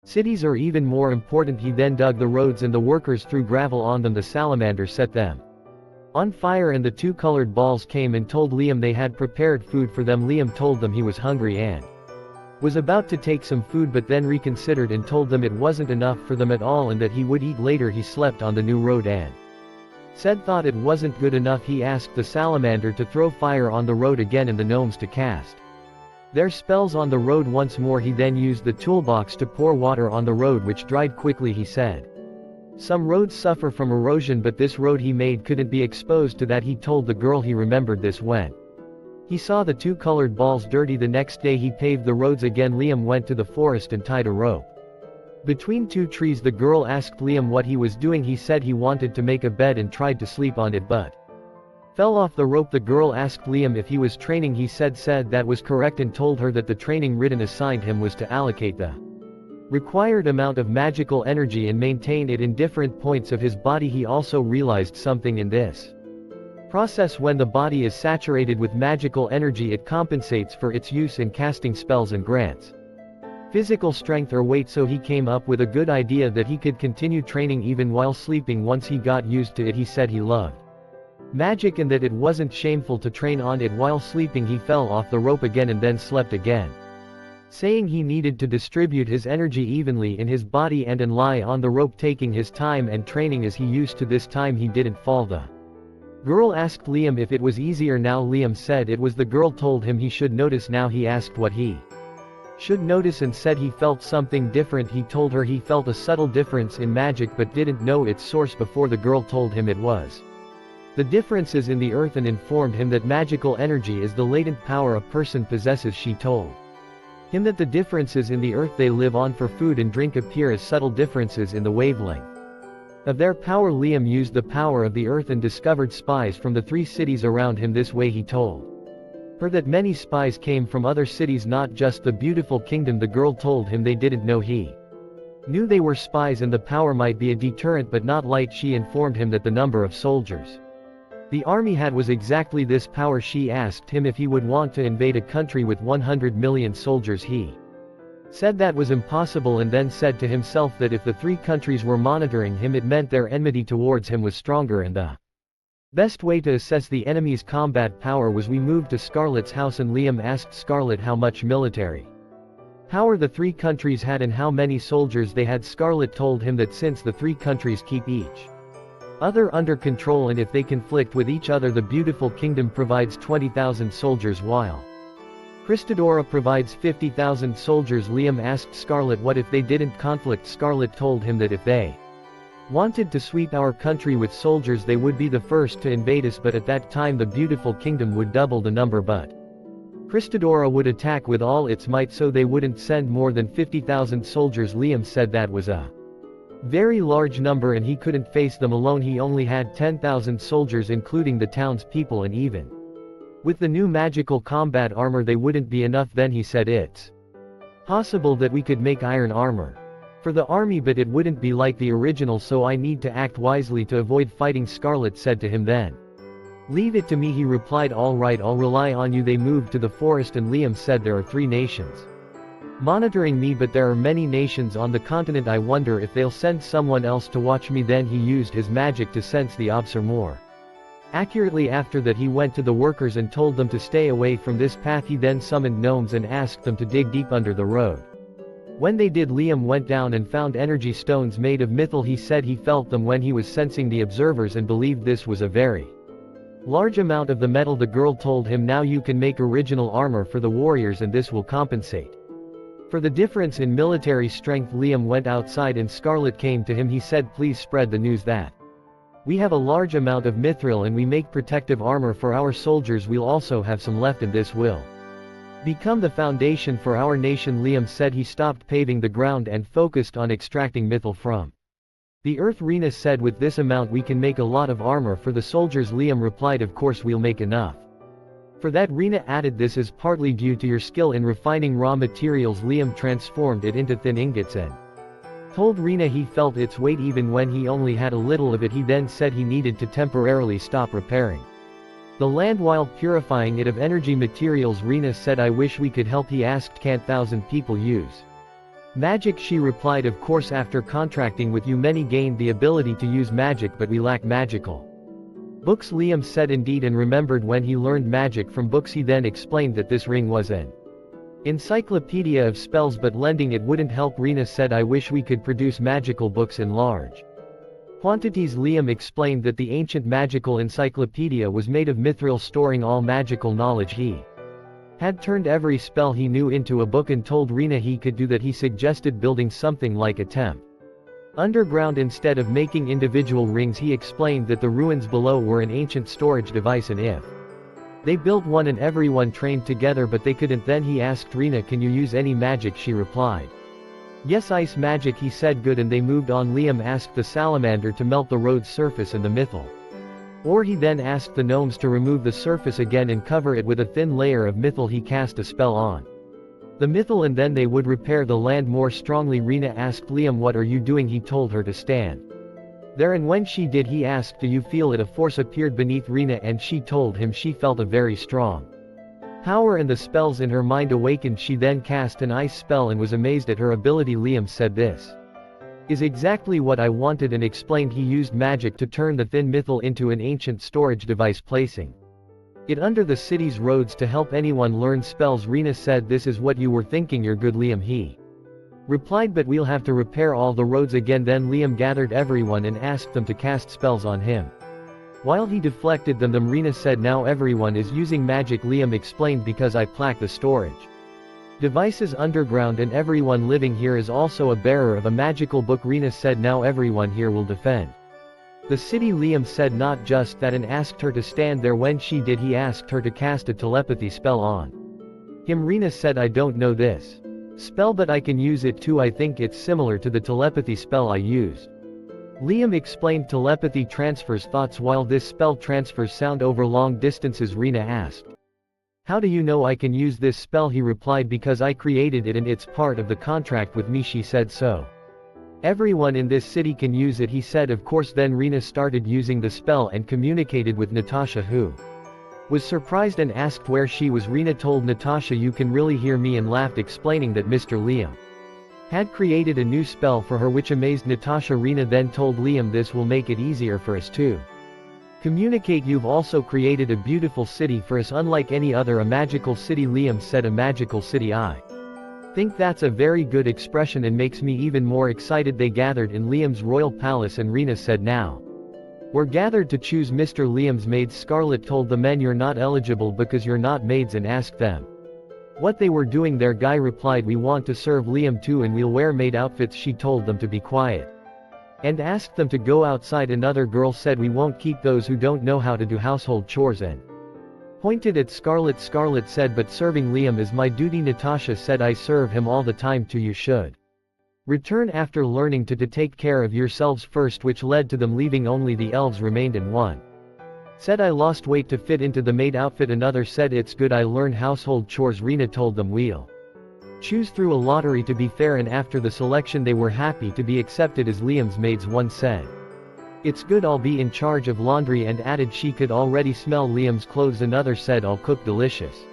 Cities are even more important. He then dug the roads and the workers threw gravel on them. The salamander set them on fire and the two colored balls came and told Liam they had prepared food for them. Liam told them he was hungry and was about to take some food but then reconsidered and told them it wasn't enough for them at all and that he would eat later. He slept on the new road and thought it wasn't good enough. He asked the salamander to throw fire on the road again and the gnomes to cast their spells on the road once more. He then used the toolbox to pour water on the road which dried quickly. He said, "Some roads suffer from erosion but this road he made couldn't be exposed to that." He told the girl he remembered this when he saw the two colored balls dirty. The next day he paved the roads again. Liam went to the forest and tied a rope between two trees. The girl asked Liam what he was doing. He said he wanted to make a bed and tried to sleep on it but fell off the rope. The girl asked Liam if he was training. He said that was correct and told her that the training Ridden assigned him was to allocate the required amount of magical energy and maintain it in different points of his body. He also realized something in this process: when the body is saturated with magical energy it compensates for its use in casting spells and grants physical strength or weight. So he came up with a good idea that he could continue training even while sleeping once he got used to it. He said he loved magic and that it wasn't shameful to train on it while sleeping. He fell off the rope again and then slept again, saying he needed to distribute his energy evenly in his body and lie on the rope, taking his time and training as he used to. This time he didn't fall. The girl asked Liam if it was easier now. Liam said it was. The girl told him he should notice now. He asked what he should notice and said he felt something different. He told her he felt a subtle difference in magic but didn't know its source before. The girl told him it was the differences in the earth and informed him that magical energy is the latent power a person possesses. She told him that the differences in the earth they live on for food and drink appear as subtle differences in the wavelength of their power. Liam used the power of the earth and discovered spies from the 3 cities around him. This way he told her that many spies came from other cities, not just the beautiful kingdom. The girl told him they didn't know he knew they were spies and the power might be a deterrent but not light. She informed him that the number of soldiers the army had was exactly this power. She asked him if he would want to invade a country with 100 million soldiers. He said that was impossible and then said to himself that if the 3 countries were monitoring him it meant their enmity towards him was stronger and the best way to assess the enemy's combat power was. We moved to Scarlet's house and Liam asked Scarlet how much military power the 3 countries had and how many soldiers they had. Scarlet told him that since the 3 countries keep each other under control and if they conflict with each other the beautiful kingdom provides 20,000 soldiers while Cristodora provides 50,000 soldiers. Liam asked Scarlet what if they didn't conflict. Scarlet told him that if they wanted to sweep our country with soldiers they would be the first to invade us but at that time the beautiful kingdom would double the number but Cristodora would attack with all its might so they wouldn't send more than 50,000 soldiers. Liam said that was a very large number and he couldn't face them alone. He only had 10,000 soldiers including the townspeople and even with the new magical combat armor they wouldn't be enough. Then he said it's possible that we could make iron armor for the army but it wouldn't be like the original so I need to act wisely to avoid fighting. Scarlet said to him then, "Leave it to me." He replied, "All right, I'll rely on you." They moved to the forest and Liam said there are 3 nations monitoring me but there are many nations on the continent. I wonder if they'll send someone else to watch me. Then he used his magic to sense the observer more accurately. After that he went to the workers and told them to stay away from this path. He then summoned gnomes and asked them to dig deep under the road. When they did Liam went down and found energy stones made of mithril. He said he felt them when he was sensing the observers and believed this was a very large amount of the metal. The girl told him now you can make original armor for the warriors and this will compensate for the difference in military strength. Liam went outside and Scarlet came to him. He said please spread the news that we have a large amount of mithril and we make protective armor for our soldiers. We'll also have some left and this will become the foundation for our nation. Liam said he stopped paving the ground and focused on extracting mithril from the earth. Rina said with this amount we can make a lot of armor for the soldiers. Liam replied of course we'll make enough for that. Rina added this is partly due to your skill in refining raw materials. Liam transformed it into thin ingots and told Rina he felt its weight even when he only had a little of it. He then said he needed to temporarily stop repairing the land while purifying it of energy materials. Rina said I wish we could help. He asked can't 1,000 people use Magic, she replied, of course after contracting with you many gained the ability to use magic but we lack magical books. Liam said indeed and remembered when he learned magic from books. He then explained that this ring was an encyclopedia of spells but lending it wouldn't help. Rina said I wish we could produce magical books in large quantities. Liam explained that the ancient magical encyclopedia was made of mithril storing all magical knowledge. He had turned every spell he knew into a book and told Rina he could do that. He suggested building something like a temple underground instead of making individual rings. He explained that the ruins below were an ancient storage device and if they built one and everyone trained together but they couldn't. Then he asked Rina, can you use any magic? She replied, yes, ice magic. He said good and they moved on. Liam asked the salamander to melt the road's surface and the mithril ore. He then asked the gnomes to remove the surface again and cover it with a thin layer of mithril. He cast a spell on the mithril and then they would repair the land more strongly. Rina asked Liam, what are you doing? He told her to stand there and when she did he asked, do you feel it? A force appeared beneath Rina and she told him she felt a very strong power and the spells in her mind awakened. She then cast an ice spell and was amazed at her ability. Liam said this is exactly what I wanted and explained he used magic to turn the thin mithril into an ancient storage device, placing it under the city's roads to help anyone learn spells. Rina said this is what you were thinking, you're good. Liam he replied, but we'll have to repair all the roads again. Then Liam gathered everyone and asked them to cast spells on him. While he deflected them, Rina said now everyone is using magic. Liam explained because I plaque the storage devices underground and everyone living here is also a bearer of a magical book. Rina said now everyone here will defend the city. Liam said not just that and asked her to stand there. When she did he asked her to cast a telepathy spell on him. Rina said I don't know this spell but I can use it too. I think it's similar to the telepathy spell I used. Liam explained telepathy transfers thoughts while this spell transfers sound over long distances. Rina asked, how do you know I can use this spell? He replied, because I created it and it's part of the contract with me. She said so everyone in this city can use it. He said of course. Then Rina started using the spell and communicated with Natasha, who was surprised and asked where she was. Rina told Natasha you can really hear me and laughed, explaining that Mr. Liam had created a new spell for her which amazed Natasha. Rina then told Liam this will make it easier for us to communicate. You've also created a beautiful city for us unlike any other, a magical city. Liam said a magical city, I think that's a very good expression and makes me even more excited. They gathered in Liam's royal palace and Rina said now we're gathered to choose Mr. Liam's maids. Scarlet told the men you're not eligible because you're not maids and asked them what they were doing there. Guy replied we want to serve Liam too and we'll wear maid outfits. She told them to be quiet and asked them to go outside. Another girl said we won't keep those who don't know how to do household chores and pointed at Scarlet. Scarlet said but serving Liam is my duty. Natasha said I serve him all the time too. You should return after learning to take care of yourselves first, which led to them leaving. Only the elves remained and one said I lost weight to fit into the maid outfit. Another said it's good I learned household chores. Rina told them we'll choose through a lottery to be fair and after the selection they were happy to be accepted as Liam's maids. One said it's good I'll be in charge of laundry and added she could already smell Liam's clothes. Another said I'll cook delicious